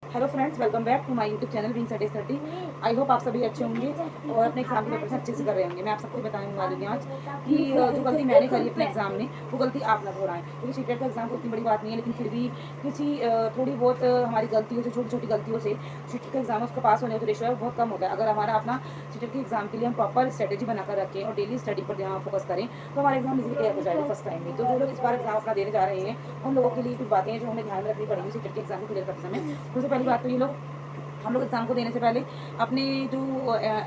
Hello friends, welcome back to my YouTube channel wing study. I hope आप सभी अच्छे होंगे और अपने एग्जाम के पेपर अच्छे से कर रहे होंगे। मैं आप सबको बताने वाली हूँ आज कि जो गलती मैंने करी अपने एग्जाम में वो गलती आप ना दोहराएं। क्योंकि सीटेट का एग्जाम को इतनी बड़ी बात नहीं है, लेकिन फिर भी किसी थोड़ी बहुत हमारी गलतियों से, छोटी छोटी गलतियों से सीटेट का एग्जाम उसका पास होने का रेशियो बहुत कम होता है। अगर हमारा अपना सीटेट के एग्जाम के लिए हम प्रॉपर स्ट्रेटेजी बनाकर रखें और डेली स्टडी पर ध्यान फोकस करें तो हमारे एग्जाम इजीली क्लियर हो जाएगा फर्स्ट टाइम में। तो जो लोग इस बार एग्जाम अपना देने जा रहे हैं उन लोगों के लिए कुछ बातें हैं जो हमें ध्यान में रखनी पड़ेगी सीटेट के एग्जाम को क्लियर करते समय। सबसे पहली बात तो ये लोग हम लोग एग्जाम को देने से पहले अपने जो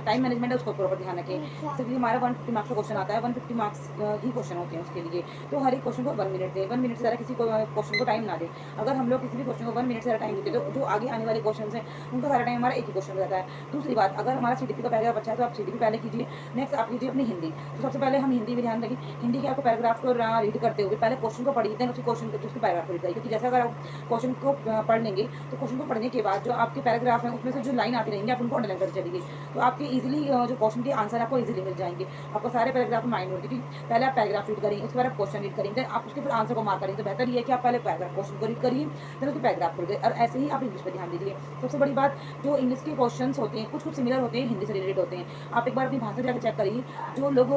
टाइम मैनेजमेंट है उसको प्रॉपर ध्यान रखें। जैसे कि हमारा 150 मार्क्स का क्वेश्चन आता है, 150 मार्क्स ही क्वेश्चन होते हैं उसके लिए। तो हर एक क्वेश्चन को 1 मिनट दें, 1 मिनट से ज़्यादा किसी को क्वेश्चन को टाइम ना दें। अगर हम लोग किसी भी क्वेश्चन को 1 मिनट से ज़्यादा टाइम देते तो जो आगे आने वाले क्वेश्चन हैं उनका सारा टाइम हमारा एक ही क्वेश्चन रहता है। दूसरी बात, अगर हमारा CDP का पैराग्राफ अच्छा है तो आप CDP पहले कीजिए, नेक्स्ट आप कीजिए अपनी हिंदी। तो सबसे पहले हम हिंदी में ध्यान रखें। हिंदी के आपको पैराग्राफ को रीड करते हुए पहले क्वेश्चन को पढ़िए, देन उसके क्वेश्चन को उसके पैराग्राफ को रीड करिए। क्योंकि जैसे अगर आप क्वेश्चन को पढ़ लेंगे तो क्वेश्चन को पढ़ने के बाद जो आपके पैराग्राफ है उसमें से जो लाइन आती रहेंगे आप उनको अंडरलाइन करते चलिए, तो आपके इजीली जो क्वेश्चन के आंसर आपको इजीली मिल जाएंगे। आपको सारे पैराग्राफ माइंड होगी। पहले आप पैराग्राफ रीड करेंगे, उसके बाद आप क्वेश्चन रीड करेंगे, आप उसके फिर आंसर को मार्क करेंगे। तो बेहतर ये है कि आप पहले पैराग्राफ क्वेश्चन को रीड करिए, फिर उसके पैराग्राफ को रीड करिए। और ऐसे ही आप इंग्लिश पर ध्यान दीजिए। सबसे बड़ी बात, जो इंग्लिश के क्वेश्चन होते हैं कुछ कुछ सिमिलर होते हैं, हिंदी से रिलेटेड होते हैं। आप एक बार अपनी भाषा जाकर चेक करिए। जो लोग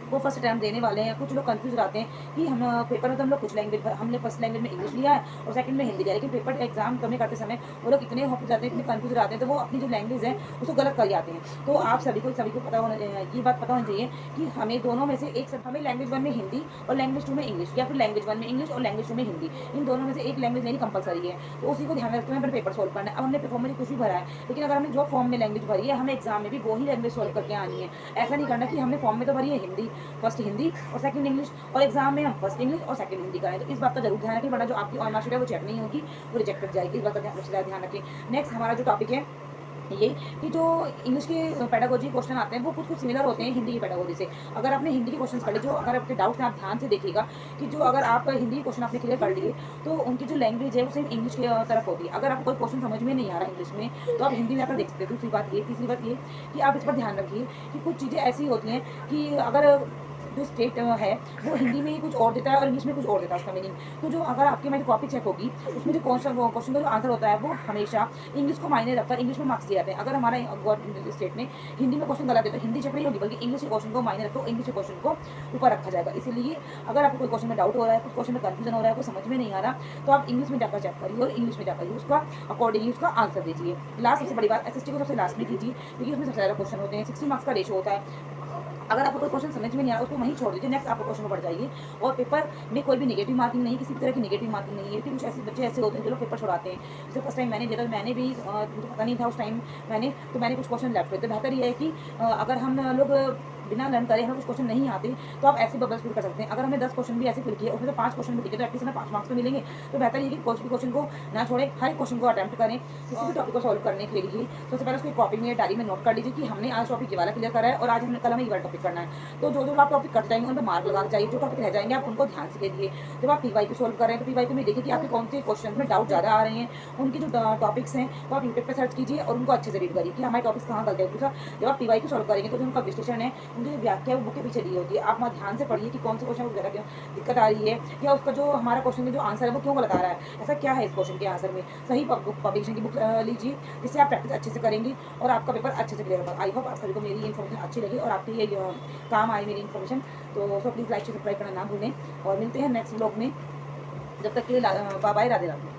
वो फर्स्ट अटैम्प्ट देने वाले हैं, कुछ लोग कंफ्यूज रहते हैं कि हम पेपर में तो हम लोग कुछ लैंग्वेज हमने फर्स्ट लैंग्वेज में इंग्लिश लिया है और सेकंड में हिंदी लिया, लेकिन पेपर एग्जाम करते समय वो लोग इतने हो जाते हैं, इतने कंफ्यूज रहते हैं, तो वो अपनी जो लैंग्वेज है उसको गलत कर जाते हैं। तो आप सभी को पता होना ये बात पता होनी चाहिए कि हमें दोनों में से एक हमें लैंग्वेज 1 में हिंदी और लैंग्वेज 2 में इंग्लिश, या फिर लैंग्वेज 1 में इंग्लिश और लैंग्वेज 2 में हिंदी, इन दोनों में से एक लैंग्वेज लेनी कंपलसरी है। तो उसी को ध्यान में रखते हुए पेपर सोल्व करना है। अब हमने फॉर्म में कुछ भी भरा है, लेकिन अगर हमने जो फॉर्म में लैंग्वेज भरी है हमें एग्जाम में भी वही लैंग्वेज सोल्व करके आनी है। ऐसा नहीं करना कि हमने फॉर्म में तो भरी है हिंदी, फर्स्ट हिंदी और सेकंड इंग्लिश, और एग्जाम में हम फर्स्ट इंग्लिश और सेकंड हिंदी करें। तो इस बात का जरूर ध्यान रखें, वरना जो आपकी ऑन मार्कशीट है वो चेक नहीं होगी, वो रिजेक्ट कर जाएगी। इस बात का ध्यान रखें। नेक्स्ट हमारा जो टॉपिक है ये कि जो इंग्लिश के पेडागोजी क्वेश्चन आते हैं वो कुछ कुछ सिमिलर होते हैं हिंदी की पेडागोजी से। अगर आपने हिंदी के क्वेश्चन पढ़े, जो अगर आपके डाउट्स हैं आप ध्यान से देखिएगा कि जो अगर आप हिंदी के क्वेश्चन आपने क्लियर कर लिए तो उनकी जो लैंग्वेज है वो सेम इंग्लिश की तरफ होती है। अगर आपको कोई क्वेश्चन समझ में नहीं आ रहा इंग्लिश में तो आप हिंदी में आकर देख सकते हैं। दूसरी बात ये, तीसरी बात ये कि आप इस पर ध्यान रखिए कि कुछ चीज़ें ऐसी होती हैं कि अगर जो स्टेट है वो हिंदी में ही कुछ और देता है और इंग्लिश में कुछ और देता है उसका मीनिंग। तो जो अगर आपकी मेरी कॉपी चेक होगी उसमें जो क्वेश्चन का जो आंसर होता है वो हमेशा इंग्लिश को मायने रखकर इंग्लिश में मार्क्स दिए जाते हैं। अगर हमारा स्टेट में हिंदी में क्वेश्चन गलत है तो हिंदी चेक नहीं होगी, बल्कि इंग्लिश के क्वेश्चन को मायने रखो, इंग्लिश के क्वेश्चन को ऊपर रखा जाएगा। इसीलिए अगर आपको कोई क्वेश्चन में डाउट हो रहा है, कुछ क्वेश्चन में कंफ्यूजन हो रहा है, कुछ समझ में नहीं आ रहा, तो आप इंग्लिश में जाकर चेक करिए और इंग्लिश में जाकर उसका अकॉर्डिंगली उसका आंसर दीजिए। लास्ट सबसे बड़ी बात, SST को सबसे लास्ट में कीजिए क्योंकि उसमें सबसे ज़्यादा क्वेश्चन होते हैं, 60 मार्क्स का रेशो होता है। अगर आपको कोई क्वेश्चन समझ में नहीं आ रहा उसको वहीं छोड़ दीजिए, नेक्स्ट आपको क्वेश्चन पढ़ जाइए। और पेपर में कोई भी नेगेटिव मार्किंग नहीं, किसी तरह की नेगेटिव मार्किंग नहीं है। क्योंकि कुछ ऐसे बच्चे ऐसे होते हैं जो लोग पेपर छोड़ाते हैं। जैसे फर्स्ट टाइम मैंने दिया था, मैंने भी मुझे पता नहीं था उस टाइम मैंने कुछ क्वेश्चन लेफ्ट हुए। तो बेहतर ये है कि अगर हम लोग बिना लर्न करे हमें कुछ क्वेश्चन नहीं आते तो आप ऐसे बबल्स फिल कर सकते हैं। अगर हमें 10 क्वेश्चन भी ऐसे फिल किए उसमें से 5 क्वेश्चन भी दिखे तो एटलीस्ट हमें 5 मार्क्स तो मिलेंगे। तो बेहतर ये कि कोई भी क्वेश्चन को ना छोड़े, हर एक क्वेश्चन को अटैम्प्ट करें किसी भी टॉपिक को सॉल्व करने के लिए। सबसे पहले उसको कॉपी में डायरी में नोट कर लीजिए कि हमने आज टॉपिक ये वाला क्लियर करा है और आज हमने कल हमें ये वाला टॉपिक करना है। तो जो आप टॉपिक करते जाएंगे उन पर मार्क लगाना चाहिए, जो टॉपिक रह जाएंगे आप उनको ध्यान से कीजिए। जब आप PYQ सोल्व करें तो PYQ में देखिए कि आपके कौन से क्वेश्चन में डाउट ज़्यादा आ रहे हैं, उनकी जो टॉपिक्स हैं वो आप यूट्यूब पर सर्च कीजिए और उनको अच्छे से रीड करिए कि हमारे टॉपिक्स कहाँ गलते हैं। जब आप PYQ सोल्व करेंगे तो जो उनका विश्लेषण है, उनकी जो व्याख्या है वो बुक के पीछे दी होती है। आप वहाँ ध्यान से पढ़िए कि कौन से क्वेश्चन को ज़्यादा क्यों दिक्कत आ रही है, या उसका जो हमारा क्वेश्चन में जो आंसर है वो क्यों गलत आ रहा है, ऐसा क्या है इस क्वेश्चन के आंसर में। सही पब्लिकेशन की बुक लीजिए जिससे आप प्रैक्टिस अच्छे से करेंगे और आपका पेपर अच्छे से क्लियर होगा। आई होप आप सभी को मेरी इन्फॉर्मेशन अच्छी लगी और आपके ये काम आए मेरी इन्फॉर्मेशन। तो प्लीज़ लाइक सब्सक्राइब करना ना भूलें और मिलते हैं नेक्स्ट ब्लॉग में। जब तक के लिए बाय बाय, राधे राधे।